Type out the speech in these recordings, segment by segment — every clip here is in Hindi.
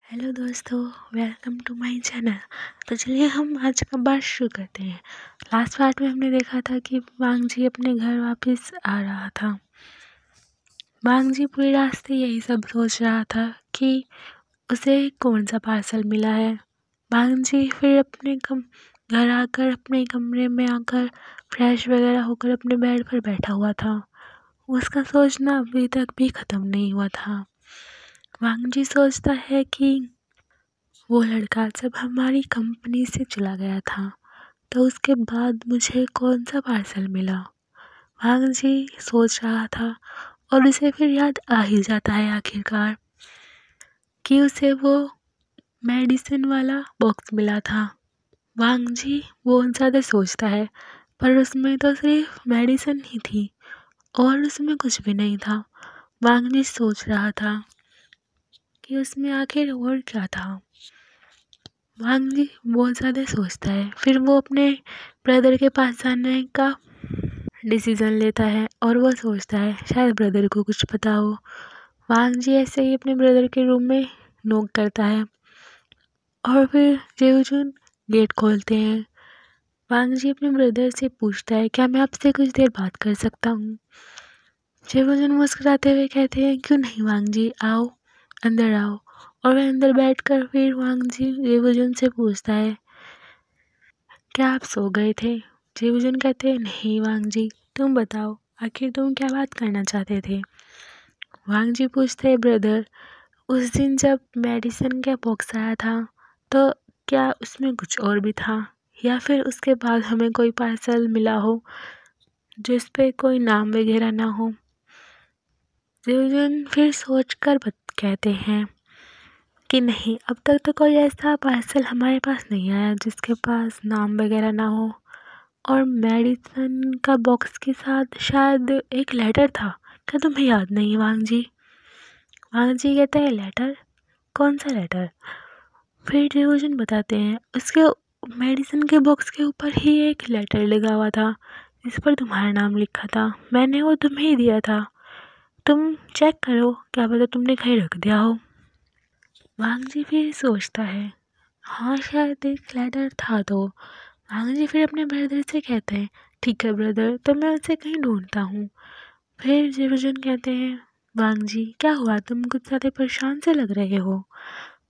हेलो दोस्तों, वेलकम टू माय चैनल। तो चलिए हम आज का बात शुरू करते हैं। लास्ट पार्ट में हमने देखा था कि वांगजी अपने घर वापस आ रहा था। वांगजी पूरे रास्ते यही सब सोच रहा था कि उसे कौन सा पार्सल मिला है। वांगजी फिर अपने घर आकर अपने कमरे में आकर फ्रेश वगैरह होकर अपने बेड पर बैठा हुआ था। उसका सोचना अभी तक भी ख़त्म नहीं हुआ था। वांगजी सोचता है कि वो लड़का जब हमारी कंपनी से चला गया था तो उसके बाद मुझे कौन सा पार्सल मिला। वांगजी सोच रहा था और उसे फिर याद आ ही जाता है आखिरकार कि उसे वो मेडिसिन वाला बॉक्स मिला था। वांगजी बहुत ज़्यादा सोचता है पर उसमें तो सिर्फ मेडिसिन ही थी और उसमें कुछ भी नहीं था। वांगजी सोच रहा था कि उसमें आखिर और क्या था। वांगजी बहुत ज़्यादा सोचता है, फिर वो अपने ब्रदर के पास जाने का डिसीज़न लेता है और वो सोचता है शायद ब्रदर को कुछ पता हो। वांगजी ऐसे ही अपने ब्रदर के रूम में नॉक करता है और फिर जेऊजुन गेट खोलते हैं। वांगजी अपने ब्रदर से पूछता है, क्या मैं आपसे कुछ देर बात कर सकता हूँ। जेऊजुन मुस्कुराते हुए कहते हैं, क्यों नहीं वांगजी, आओ अंदर आओ। और वह अंदर बैठकर फिर वांगजी जेऊजुन से पूछता है, क्या आप सो गए थे। जेऊजुन कहते हैं, नहीं वांगजी, तुम बताओ आखिर तुम क्या बात करना चाहते थे। वांगजी पूछते हैं, ब्रदर उस दिन जब मेडिसिन का बॉक्स आया था तो क्या उसमें कुछ और भी था या फिर उसके बाद हमें कोई पार्सल मिला हो जिस पे कोई नाम वगैरह ना हो। जेऊजुन फिर सोचकर कहते हैं कि नहीं, अब तक तो कोई ऐसा पार्सल हमारे पास नहीं आया जिसके पास नाम वगैरह ना हो। और मेडिसिन का बॉक्स के साथ शायद एक लेटर था, क्या तुम्हें याद नहीं वांगजी। वांगजी कहते हैं, लेटर, कौन सा लेटर। फिर जेऊजुन बताते हैं, उसके मेडिसिन के बॉक्स के ऊपर ही एक लेटर लगा हुआ था जिस पर तुम्हारा नाम लिखा था। मैंने वो तुम्हें ही दिया था, तुम चेक करो, क्या पता तुमने कहीं रख दिया हो। वांगजी फिर सोचता है, हाँ शायद एक लेटर था। तो वांगजी फिर अपने ब्रदर से कहते हैं, ठीक है ब्रदर, तो मैं उसे कहीं ढूंढता हूँ। फिर जेऊजुन कहते हैं, वांगजी क्या हुआ, तुम कुछ ज़्यादा परेशान से लग रहे हो।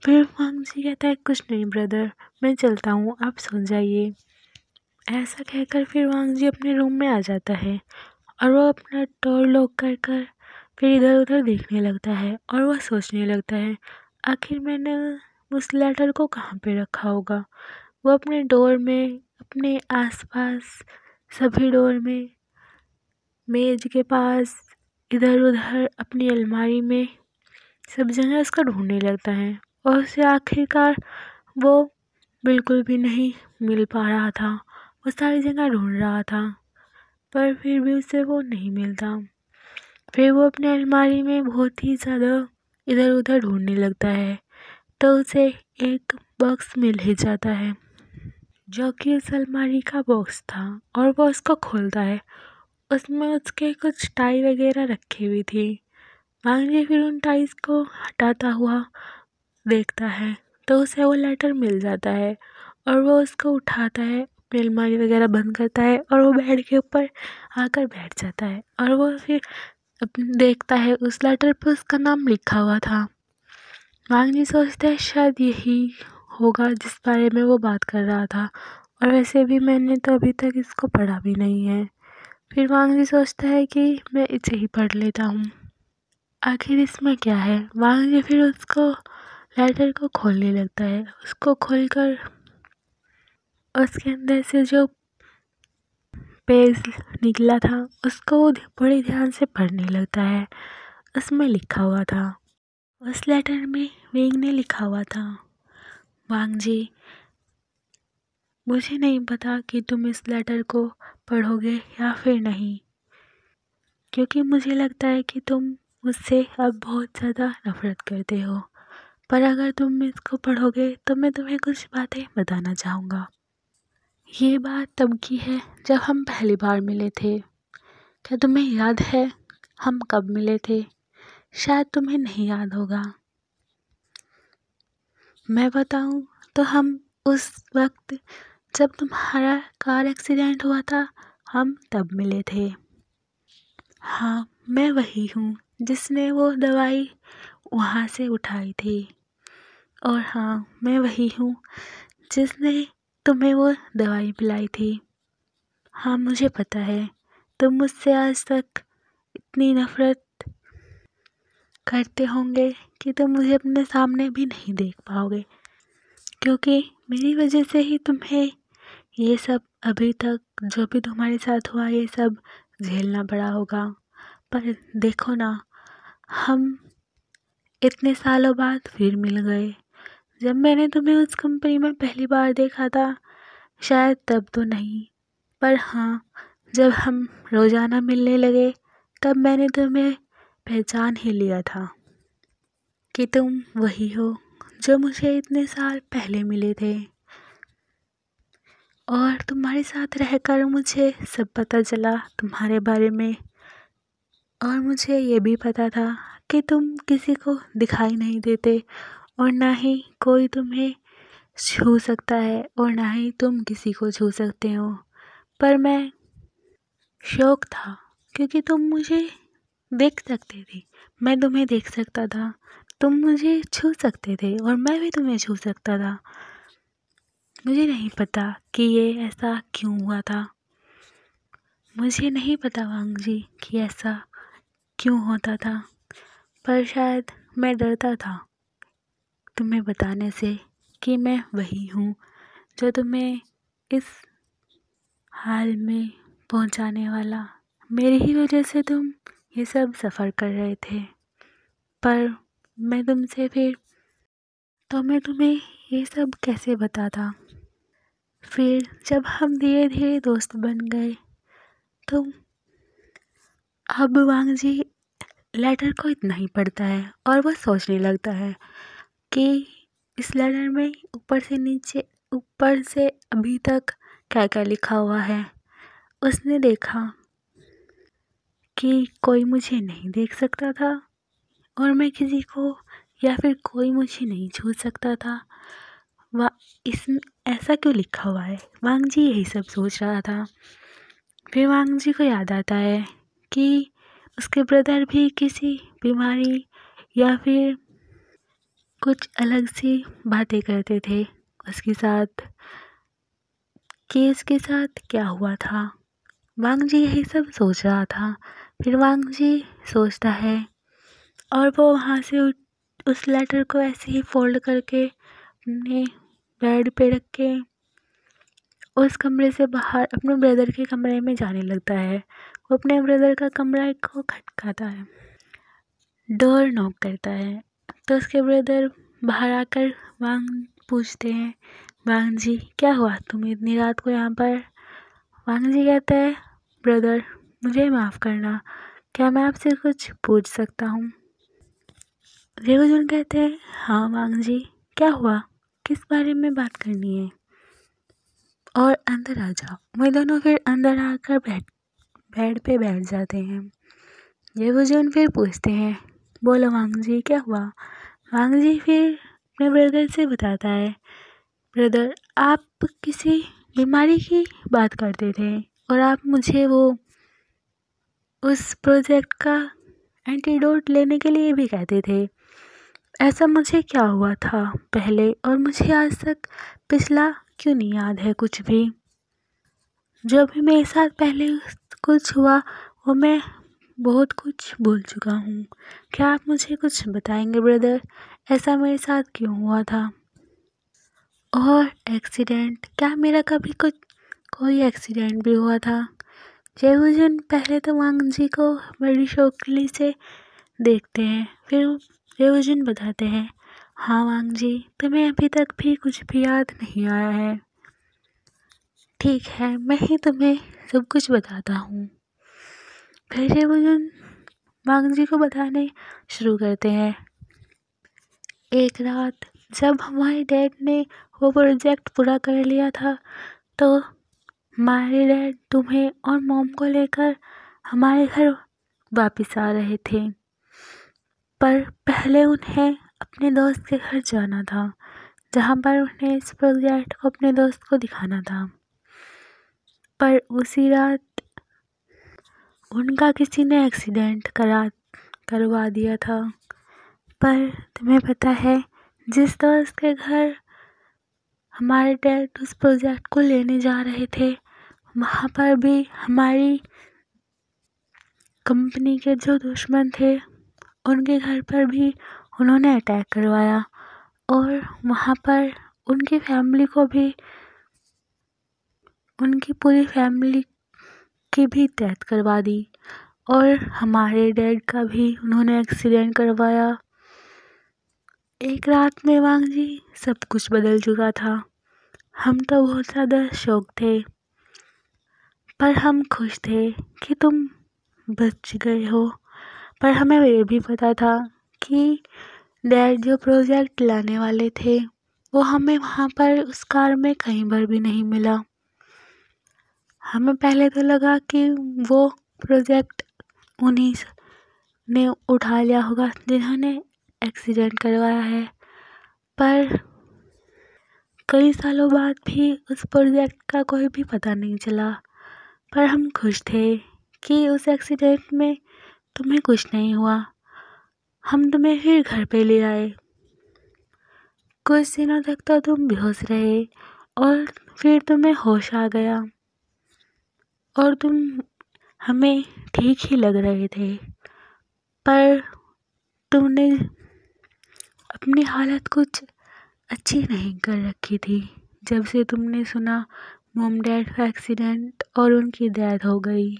फिर वांगजी कहता है, कुछ नहीं ब्रदर, मैं चलता हूँ, आप सो जाइए। ऐसा कहकर फिर वांगजी अपने रूम में आ जाता है और वो अपना डोर लॉक कर कर फिर इधर उधर देखने लगता है और वह सोचने लगता है, आखिर मैंने उस लेटर को कहाँ पे रखा होगा। वो अपने डोर में, अपने आसपास सभी डोर में, मेज के पास, इधर उधर अपनी अलमारी में, सब जगह उसका ढूंढने लगता है और उसे आखिरकार वो बिल्कुल भी नहीं मिल पा रहा था। वो सारी जगह ढूंढ रहा था पर फिर भी उसे वो नहीं मिलता। फिर वो अपने अलमारी में बहुत ही ज़्यादा इधर उधर ढूंढने लगता है तो उसे एक बॉक्स मिल ही जाता है जो कि उस अलमारी का बॉक्स था और वो उसको खोलता है। उसमें उसके कुछ टाई वगैरह रखी हुई थी। वांगजी फिर उन टाइज को हटाता हुआ देखता है तो उसे वो लेटर मिल जाता है और वो उसको उठाता है, अपनी अलमारी वगैरह बंद करता है और वो बेड के ऊपर आकर बैठ जाता है और वो फिर देखता है उस लेटर पर उसका नाम लिखा हुआ था। वांगजी सोचता है शायद यही होगा जिस बारे में वो बात कर रहा था और वैसे भी मैंने तो अभी तक इसको पढ़ा भी नहीं है। फिर वांगजी सोचता है कि मैं इसे ही पढ़ लेता हूँ, आखिर इसमें क्या है। वांगजी फिर उसको लेटर को खोलने लगता है। उसको खोलकर उसके अंदर से जो पेज निकला था उसको वो बड़े ध्यान से पढ़ने लगता है। उसमें लिखा हुआ था, उस लेटर में वेंग ने लिखा हुआ था, वांगजी मुझे नहीं पता कि तुम इस लेटर को पढ़ोगे या फिर नहीं, क्योंकि मुझे लगता है कि तुम मुझसे अब बहुत ज़्यादा नफरत करते हो, पर अगर तुम इसको पढ़ोगे तो मैं तुम्हें कुछ बातें बताना चाहूँगा। ये बात तब की है जब हम पहली बार मिले थे। क्या तुम्हें याद है हम कब मिले थे। शायद तुम्हें नहीं याद होगा। मैं बताऊं तो हम उस वक्त जब तुम्हारा कार एक्सीडेंट हुआ था, हम तब मिले थे। हाँ, मैं वही हूँ जिसने वो दवाई वहाँ से उठाई थी। और हाँ, मैं वही हूँ जिसने तुम्हें वो दवाई पिलाई थी। हाँ, मुझे पता है तुम मुझसे आज तक इतनी नफरत करते होंगे कि तुम मुझे अपने सामने भी नहीं देख पाओगे, क्योंकि मेरी वजह से ही तुम्हें ये सब अभी तक जो भी तुम्हारे साथ हुआ ये सब झेलना पड़ा होगा। पर देखो ना, हम इतने सालों बाद फिर मिल गए। जब मैंने तुम्हें उस कंपनी में पहली बार देखा था, शायद तब तो नहीं, पर हाँ, जब हम रोज़ाना मिलने लगे तब मैंने तुम्हें पहचान ही लिया था कि तुम वही हो जो मुझे इतने साल पहले मिले थे। और तुम्हारे साथ रहकर मुझे सब पता चला तुम्हारे बारे में। और मुझे ये भी पता था कि तुम किसी को दिखाई नहीं देते और ना ही कोई तुम्हें छू सकता है और ना ही तुम किसी को छू सकते हो। पर मैं शौक था क्योंकि तुम मुझे देख सकते थे, मैं तुम्हें देख सकता था, तुम मुझे छू सकते थे और मैं भी तुम्हें छू सकता था। मुझे नहीं पता कि ये ऐसा क्यों हुआ था। मुझे नहीं पता वांग जी कि ऐसा क्यों होता था, पर शायद मैं डरता था तुम्हें बताने से कि मैं वही हूँ जो तुम्हें इस हाल में पहुँचाने वाला। मेरी ही वजह से तुम ये सब सफ़र कर रहे थे, पर मैं तुमसे फिर तो मैं तुम्हें ये सब कैसे बताता। फिर जब हम धीरे धीरे दोस्त बन गए तो अब वांग जी लेटर को इतना ही पढ़ता है और वह सोचने लगता है कि इस लेटर में ऊपर से नीचे, ऊपर से अभी तक क्या क्या लिखा हुआ है। उसने देखा कि कोई मुझे नहीं देख सकता था और मैं किसी को, या फिर कोई मुझे नहीं छू सकता था। वाह, इसमें ऐसा क्यों लिखा हुआ है? वांग जी यही सब सोच रहा था। फिर वांग जी को याद आता है कि उसके ब्रदर भी किसी बीमारी या फिर कुछ अलग सी बातें करते थे उसके साथ, कि उसके साथ क्या हुआ था। वांग जी यही सब सोच रहा था। फिर वांग जी सोचता है और वो वहाँ से उस लेटर को ऐसे ही फोल्ड करके अपने बेड पे रख के उस कमरे से बाहर अपने ब्रदर के कमरे में जाने लगता है। वो अपने ब्रदर का कमरा को खटखटाता है, डोर नॉक करता है। तो उसके ब्रदर बाहर आकर वांग पूछते हैं, वांग जी क्या हुआ, तुम इतनी रात को यहाँ पर? वांग जी कहता है, ब्रदर मुझे माफ़ करना, क्या मैं आपसे कुछ पूछ सकता हूँ? रेवजन कहते हैं, हाँ वांग जी, क्या हुआ, किस बारे में बात करनी है? और अंदर आ जाओ। वो दोनों फिर अंदर आकर बेड पे बैठ जाते हैं। रेवजन फिर पूछते हैं, बोलो वांग जी क्या हुआ? वांग जी फिर अपने ब्रदर से बताता है, ब्रदर आप किसी बीमारी की बात करते थे और आप मुझे वो उस प्रोजेक्ट का एंटीडोट लेने के लिए भी कहते थे। ऐसा मुझे क्या हुआ था पहले और मुझे आज तक पिछला क्यों नहीं याद है कुछ भी। जो भी मेरे साथ पहले कुछ हुआ वो मैं बहुत कुछ भूल चुका हूँ। क्या आप मुझे कुछ बताएंगे ब्रदर, ऐसा मेरे साथ क्यों हुआ था? और एक्सीडेंट, क्या मेरा कभी कोई एक्सीडेंट भी हुआ था? जयवजन पहले तो वांग जी को बड़ी शौकीली से देखते हैं। फिर जयवजन बताते हैं, हाँ वांग जी, तुम्हें अभी तक भी कुछ भी याद नहीं आया है। ठीक है, मैं ही तुम्हें सब कुछ बताता हूँ। फिर जयवजन वांग जी को बताने शुरू करते हैं। एक रात जब हमारे डैड ने वो प्रोजेक्ट पूरा कर लिया था तो हमारे डैड तुम्हें और मॉम को लेकर हमारे घर वापस आ रहे थे, पर पहले उन्हें अपने दोस्त के घर जाना था जहाँ पर उन्हें इस प्रोजेक्ट को अपने दोस्त को दिखाना था। पर उसी रात उनका किसी ने एक्सीडेंट करवा दिया था। पर तुम्हें पता है, जिस दोस्त के घर हमारे डैड उस प्रोजेक्ट को लेने जा रहे थे, वहाँ पर भी हमारी कंपनी के जो दुश्मन थे उनके घर पर भी उन्होंने अटैक करवाया और वहाँ पर उनकी फैमिली को भी, उनकी पूरी फैमिली की भी डेथ करवा दी और हमारे डैड का भी उन्होंने एक्सीडेंट करवाया। एक रात में वांग जी सब कुछ बदल चुका था। हम तो बहुत ज़्यादा शौक थे, पर हम खुश थे कि तुम बच गए हो। पर हमें ये भी पता था कि डैड जो प्रोजेक्ट लाने वाले थे वो हमें वहाँ पर उस कार में कहीं पर भी नहीं मिला। हमें पहले तो लगा कि वो प्रोजेक्ट उन्हीं ने उठा लिया होगा जिन्होंने एक्सीडेंट करवाया है। पर कई सालों बाद भी उस प्रोजेक्ट का कोई भी पता नहीं चला। पर हम खुश थे कि उस एक्सीडेंट में तुम्हें कुछ नहीं हुआ। हम तुम्हें फिर घर पे ले आए। कुछ दिनों तक तो तुम बेहोश रहे और फिर तुम्हें होश आ गया और तुम हमें ठीक ही लग रहे थे। पर तुमने अपनी हालत कुछ अच्छी नहीं कर रखी थी। जब से तुमने सुना मॉम डैड का एक्सीडेंट और उनकी डेथ हो गई,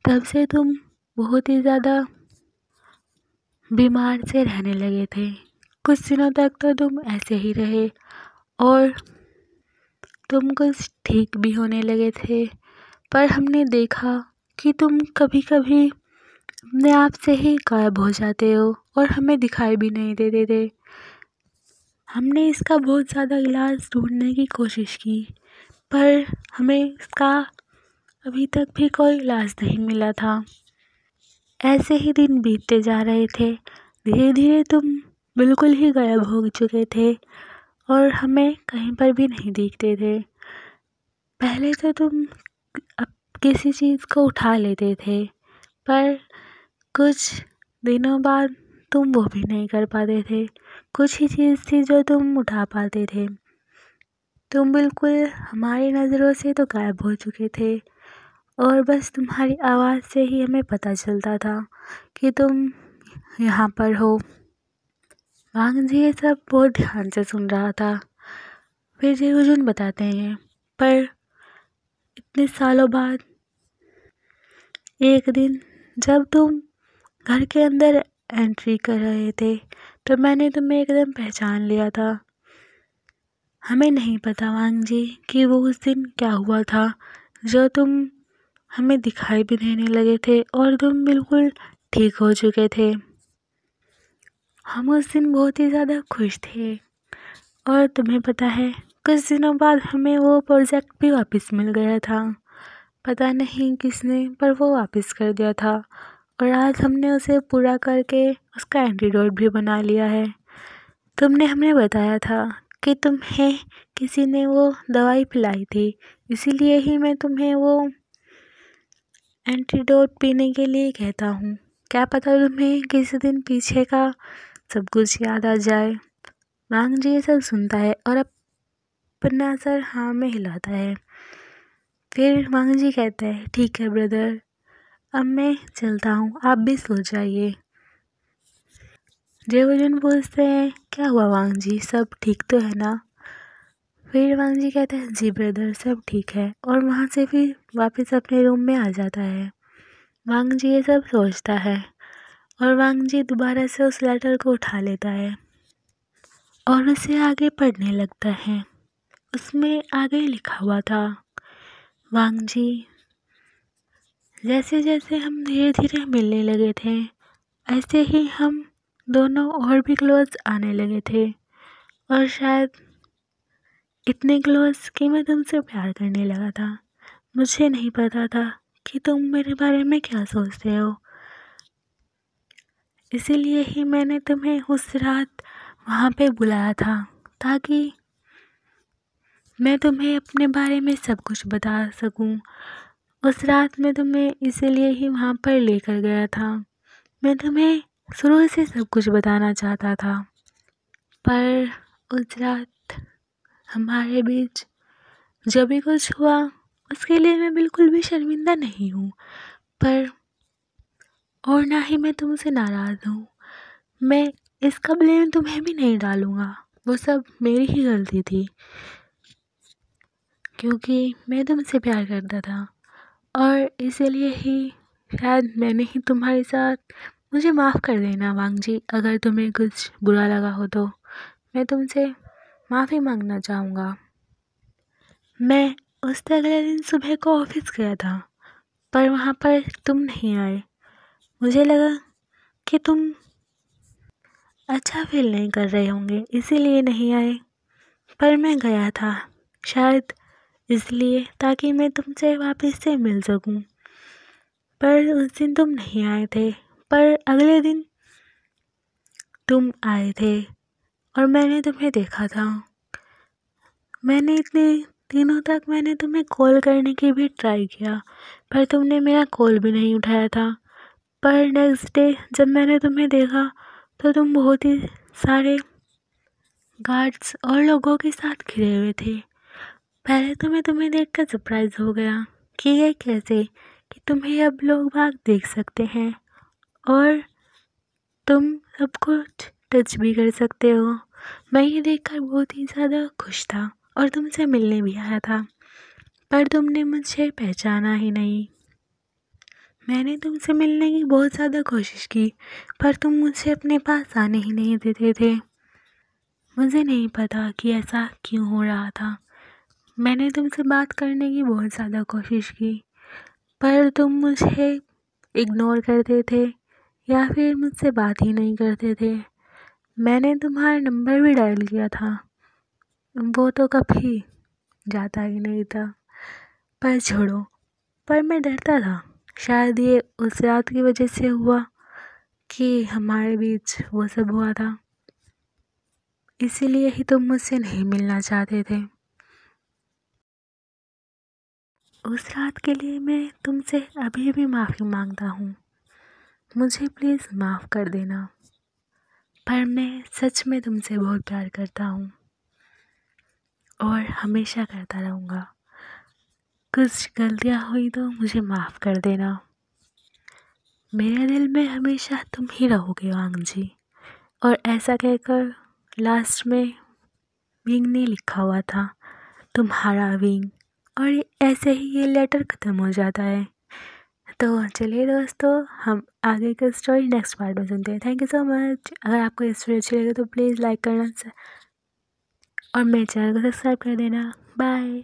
तब से तुम बहुत ही ज़्यादा बीमार से रहने लगे थे। कुछ दिनों तक तो तुम ऐसे ही रहे और तुम कुछ ठीक भी होने लगे थे। पर हमने देखा कि तुम कभी कभी अपने आप से ही गायब हो जाते हो और हमें दिखाई भी नहीं देते थे। हमने इसका बहुत ज़्यादा इलाज ढूंढने की कोशिश की, पर हमें इसका अभी तक भी कोई इलाज नहीं मिला था। ऐसे ही दिन बीतते जा रहे थे। धीरे धीरे तुम बिल्कुल ही गायब हो चुके थे और हमें कहीं पर भी नहीं दिखते थे। पहले तो तुम अब किसी चीज़ को उठा लेते थे, पर कुछ दिनों बाद तुम वो भी नहीं कर पाते थे। कुछ ही चीज़ थी जो तुम उठा पाते थे। तुम बिल्कुल हमारी नज़रों से तो गायब हो चुके थे और बस तुम्हारी आवाज़ से ही हमें पता चलता था कि तुम यहाँ पर हो। वांग जी ये सब बहुत ध्यान से सुन रहा था। फिर जी अर्जुन बताते हैं, पर इतने सालों बाद एक दिन जब तुम घर के अंदर एंट्री कर रहे थे तो मैंने तुम्हें एकदम पहचान लिया था। हमें नहीं पता वांग जी कि वो उस दिन क्या हुआ था जो तुम हमें दिखाई भी देने लगे थे और तुम बिल्कुल ठीक हो चुके थे। हम उस दिन बहुत ही ज़्यादा खुश थे और तुम्हें पता है कुछ दिनों बाद हमें वो प्रोजेक्ट भी वापस मिल गया था। पता नहीं किसने, पर वो वापस कर दिया था और आज हमने उसे पूरा करके उसका एंटीडोट भी बना लिया है। तुमने हमें बताया था कि तुम्हें किसी ने वो दवाई पिलाई थी, इसीलिए ही मैं तुम्हें वो एंटीडोट पीने के लिए कहता हूँ। क्या पता तुम्हें किसी दिन पीछे का सब कुछ याद आ जाए। वांग जी ये सब सुनता है और अपना सर हाँ में हिलाता है। फिर वांग जी कहता है, ठीक है ब्रदर, अब मैं चलता हूँ, आप भी सो जाइए। जेवुजुन पूछते हैं, क्या हुआ वांग जी, सब ठीक तो है ना? फिर वांग जी कहता है, जी ब्रदर सब ठीक है, और वहाँ से फिर वापस अपने रूम में आ जाता है। वांग जी ये सब सोचता है और वांग जी दोबारा से उस लेटर को उठा लेता है और उसे आगे पढ़ने लगता है। उसमें आगे लिखा हुआ था, वांग जी, जैसे जैसे हम धीरे धीरे मिलने लगे थे ऐसे ही हम दोनों और भी क्लोज आने लगे थे और शायद इतने क्लोज कि मैं तुमसे प्यार करने लगा था। मुझे नहीं पता था कि तुम मेरे बारे में क्या सोचते हो, इसीलिए ही मैंने तुम्हें उस रात वहाँ पे बुलाया था ताकि मैं तुम्हें अपने बारे में सब कुछ बता सकूं। उस रात मैं तुम्हें इसीलिए ही वहाँ पर लेकर गया था। मैं तुम्हें शुरू से सब कुछ बताना चाहता था, पर उस रात हमारे बीच जो भी कुछ हुआ उसके लिए मैं बिल्कुल भी शर्मिंदा नहीं हूँ, पर और ना ही मैं तुमसे नाराज़ हूँ। मैं इसका ब्लेम तुम्हें भी नहीं डालूँगा, वो सब मेरी ही गलती थी, क्योंकि मैं तुमसे प्यार करता था और इसीलिए ही शायद मैंने ही तुम्हारे साथ। मुझे माफ़ कर देना वांग जी, अगर तुम्हें कुछ बुरा लगा हो तो मैं तुमसे माफ़ी मांगना चाहूँगा। मैं उससे अगले दिन सुबह को ऑफिस गया था, पर वहाँ पर तुम नहीं आए। मुझे लगा कि तुम अच्छा फील नहीं कर रहे होंगे, इसीलिए नहीं आए, पर मैं गया था शायद इसलिए ताकि मैं तुमसे वापस से मिल सकूं। पर उस दिन तुम नहीं आए थे, पर अगले दिन तुम आए थे और मैंने तुम्हें देखा था। मैंने इतने दिनों तक मैंने तुम्हें कॉल करने की भी ट्राई किया, पर तुमने मेरा कॉल भी नहीं उठाया था। पर नेक्स्ट डे जब मैंने तुम्हें देखा तो तुम बहुत ही सारे गार्ड्स और लोगों के साथ घिरे हुए थे। पहले तो मैं तुम्हें देखकर सरप्राइज हो गया कि ये कैसे, कि तुम्हें अब लोग बाग देख सकते हैं और तुम सब कुछ टच भी कर सकते हो। मैं ये देखकर बहुत ही ज़्यादा खुश था और तुमसे मिलने भी आया था, पर तुमने मुझे पहचाना ही नहीं। मैंने तुमसे मिलने की बहुत ज़्यादा कोशिश की, पर तुम मुझे अपने पास आने ही नहीं देते थे। मुझे नहीं पता कि ऐसा क्यों हो रहा था। मैंने तुमसे बात करने की बहुत ज़्यादा कोशिश की, पर तुम मुझे इग्नोर करते थे या फिर मुझसे बात ही नहीं करते थे। मैंने तुम्हारा नंबर भी डायल किया था, वो तो कभी जाता ही नहीं था। पर छोड़ो, पर मैं डरता था शायद ये उस रात की वजह से हुआ कि हमारे बीच वो सब हुआ था, इसीलिए ही तुम मुझसे नहीं मिलना चाहते थे। उस रात के लिए मैं तुमसे अभी भी माफ़ी मांगता हूँ। मुझे प्लीज़ माफ़ कर देना, पर मैं सच में तुमसे बहुत प्यार करता हूँ और हमेशा करता रहूँगा। कुछ गलतियाँ हुई तो मुझे माफ़ कर देना। मेरे दिल में हमेशा तुम ही रहोगे वांग जी। और ऐसा कहकर लास्ट में विंग ने लिखा हुआ था, तुम्हारा विंग। और ऐसे ही ये लेटर ख़त्म हो जाता है। तो चलिए दोस्तों, हम आगे का स्टोरी नेक्स्ट पार्ट में सुनते हैं। Thank you so much. अगर आपको ये स्टोरी अच्छी लगे तो प्लीज़ लाइक करना और मेरे चैनल को सब्सक्राइब कर देना। बाय।